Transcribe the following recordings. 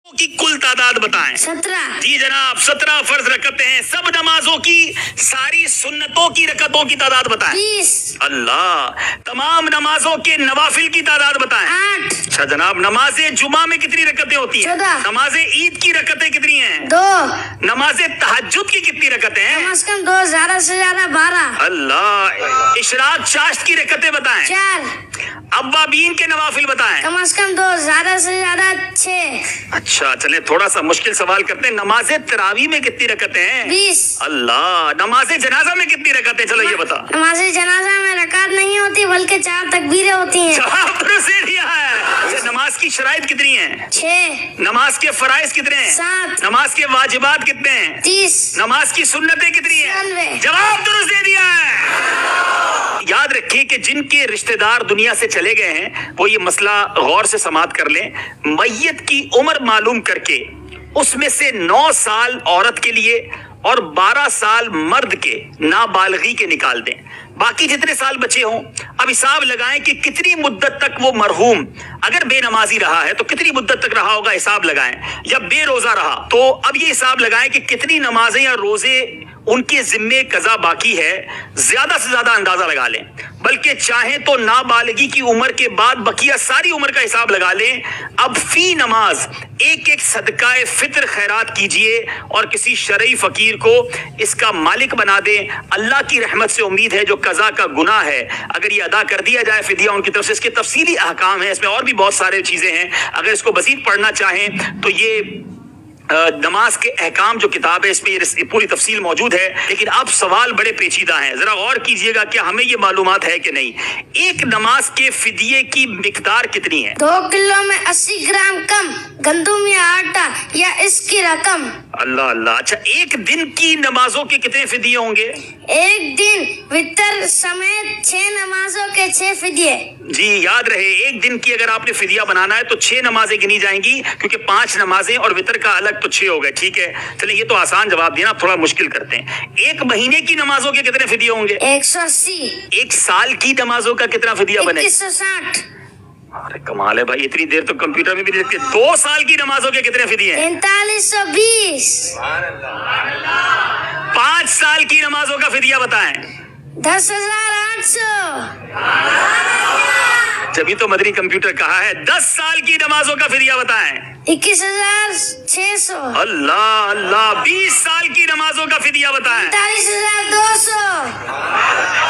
की कुल तादाद बताएं। 17। जी जनाब, 17 फर्ज रकतें हैं। सब नमाजों की, सारी सुन्नतों की रकतों की तादाद बताएं। 20। अल्लाह। तमाम नमाजों के नवाफिल की तादाद बताएं। 8। अच्छा जनाब, नमाजे जुमा में कितनी रकतें होती हैं? 14। नमाजे ईद की रकतें कितनी हैं? 2। नमाजे तहज्जुद की कितनी रकतें हैं? कम से कम 2, ज्यादा से ज्यादा 12। अल्लाह। इशराक चाश्त की रकतें बताएं। 4। अव्वाबीन के नवाफिल बताएं। कम से कम 2, ज्यादा से ज्यादा 6। अच्छा चले, थोड़ा सा मुश्किल सवाल करते हैं। नमाजे तरावी में कितनी रकतें हैं? 20। अल्लाह। नमाजे जनाजा में कितनी रकतें? चलो ये बता। नमाज जनाजा में रकात नहीं होती बल्कि 4 तकबीरें होती हैं। जवाब दुरुस्त दे दिया है। अच्छा, नमाज की शराइत कितनी है? 6। नमाज के फराइज कितने हैं? 7। नमाज के वाजिबात कितने हैं? 30। नमाज की सुन्नतें कितनी हैं? 96। जवाब दुरुस्त दे दिया है। याद रखिए कि जिनके रिश्तेदार दुनिया से चले गए हैं वो ये मसला गौर से समात कर लें। मैयत की उम्र मालूम करके उसमें से 9 साल औरत के लिए और 12 साल मर्द के नाबालगी के निकाल दें। बाकी जितने साल बचे हों अब हिसाब लगाएं कि कितनी मुद्दत तक वो मरहूम अगर बेनमाजी रहा है तो कितनी मुद्दत तक रहा होगा, हिसाब लगाएं। या बेरोजा रहा तो अब ये हिसाब लगाएं कि कितनी नमाजें या रोजे उनके जिम्मे कजा बाकी है। ज्यादा से ज्यादा अंदाजा लगा लें, बल्कि चाहें तो नाबालिगी की उम्र के बाद बकिया सारी उम्र का हिसाब लगा लें। अब फी नमाज एक एक सदकाए फित्र खैरात कीजिए और किसी शरई फकीर को इसका मालिक बना दें। अल्लाह की रहमत से उम्मीद है जो कजा का गुनाह है अगर ये अदा कर दिया जाए फिदिया उनकी तरफ से। इसके तफसीली अहकाम है, इसमें और भी बहुत सारे चीजें हैं। अगर इसको मजीद पढ़ना चाहें तो ये नमाज के अहकाम जो किताब है इसमें ये पूरी तफसील मौजूद है। लेकिन अब सवाल बड़े पेचीदा हैं, जरा गौर कीजिएगा क्या हमें ये मालूमात है कि नहीं। एक नमाज के फिदिये की मिकदार कितनी है? 2 किलो में 80 ग्राम कम गंदुम या आटा या इसकी रकम। अल्लाह अल्लाह। अच्छा, एक दिन की नमाजों के कितने फिदिये होंगे? एक दिन वितर समेत 6 नमाजों के 6 फिदिये। जी याद रहे, एक दिन की अगर आपने फिदिया बनाना है तो 6 नमाजें गिनी जाएंगी, क्योंकि 5 नमाजें और वितर का अलग तो 6 हो गए। ठीक है, चले ये तो आसान जवाब दिया, थोड़ा मुश्किल करते हैं। एक महीने की नमाजों के कितने फिदिये होंगे? 180। एक साल की नमाजों का कितना फिदिया बने? 2160। अरे कमाल है भाई, इतनी देर तो कंप्यूटर में भी नहीं देखते। 2 साल की नमाजों के कितने फिदिये हैं? 4320। 5 साल की नमाजों का फिदिया बताएं। 10,800। जब तो मदनी कंप्यूटर कहा है। 10 साल की नमाजों का फिदिया बताएं। 21,600। अल्लाह अल्लाह। 20 साल की नमाजों का फिदिया बताएं। 45,200।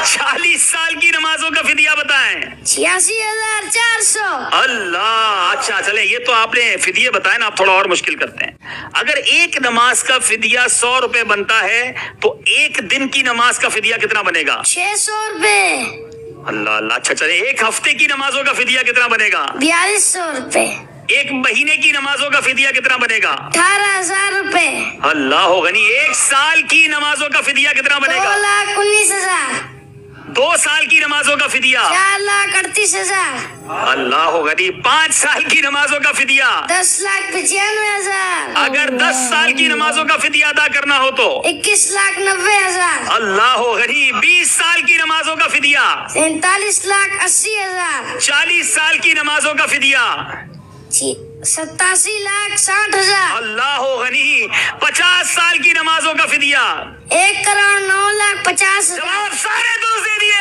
40 साल की नमाजों का फिदिया बताएं। 86,400। अल्लाह। अच्छा चले, ये तो आपने फिदिये बताए ना, आप थोड़ा और मुश्किल करते हैं। अगर एक नमाज का फिदिया 100 रुपए बनता है तो एक दिन की नमाज का फिदिया कितना बनेगा? 600 रुपए। अल्लाह अल्लाह। अच्छा चले, एक हफ्ते की नमाजों का फिदिया कितना बनेगा? 4200 रुपए। एक महीने की नमाजों का फिदिया कितना बनेगा? 18,000 रुपए। अल्लाह हो गनी। एक साल की नमाजों का फिदिया कितना बनेगा? 2,19,000। 2 साल की नमाजों का फिदिया? 4,38,000। अल्लाह हो गनी। 5 साल की नमाजों का फिदिया? 10,95,000। अगर 10 साल की नमाजों का फिदिया अदा करना हो तो? 21,90,000। अल्लाह हो गनी। 20 साल की नमाजों का फिदिया? 43,80,000। 40 साल की नमाजों का फिदिया? 87,60,000। अल्लाह हो गनी। 50 साल की नमाजों का फिदिया? 1,09,50,000। जवाब सारे दुरुस्त दे दिए।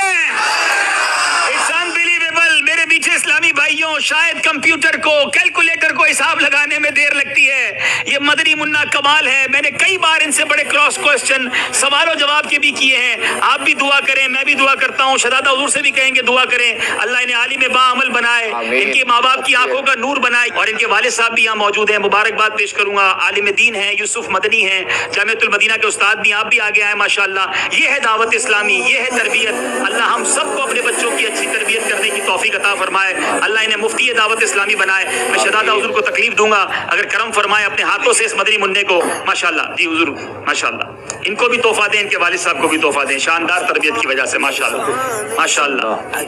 It's unbelievable. मेरे पीछे इस्लामी भाइयों, शायद कंप्यूटर को, कैलकुलेटर को हिसाब लगाने में देर लगती है। ये मदनी मुन्ना कमाल है। मैंने कई बार इनसे बड़े क्रॉस क्वेश्चन सवालों जवाब के भी किए हैं। आप भी दुआ करें, मैं भी दुआ करता हूँ, शहजादा हुजूर से भी कहेंगे दुआ करें। अल्लाह इन्हें आलिम बाअमल बनाए, इनके माँ बाप की आंखों का नूर बनाए। और इनके वालिद साहब भी यहाँ मौजूद हैं, मुबारकबाद पेश करूंगा। आलिम दीन है, यूसुफ मदनी है, जामिअतुल मदीना के उस्ताद भी, आप भी आगे आए माशाअल्लाह। ये है दावत इस्लामी, ये है तरबियत। अल्लाह हम सबको अपने बच्चों की अच्छी तरबियत करने की तौफीक अता फरमाए। अल्लाह इन्हें मुफ्ती दावत इस्लामी बनाए। मैं शहजादा हुजूर को तकलीफ दूंगा अगर करम फरमाए अपने हाथों से इस मदनी मुन्ने को। माशाअल्लाह जी हुजूर, माशाअल्लाह। इनको भी तोहफा दें, इनके वालिद साहब को भी तोहफा दें, शानदार तरबियत की वजह से। माशाअल्लाह माशाअल्लाह।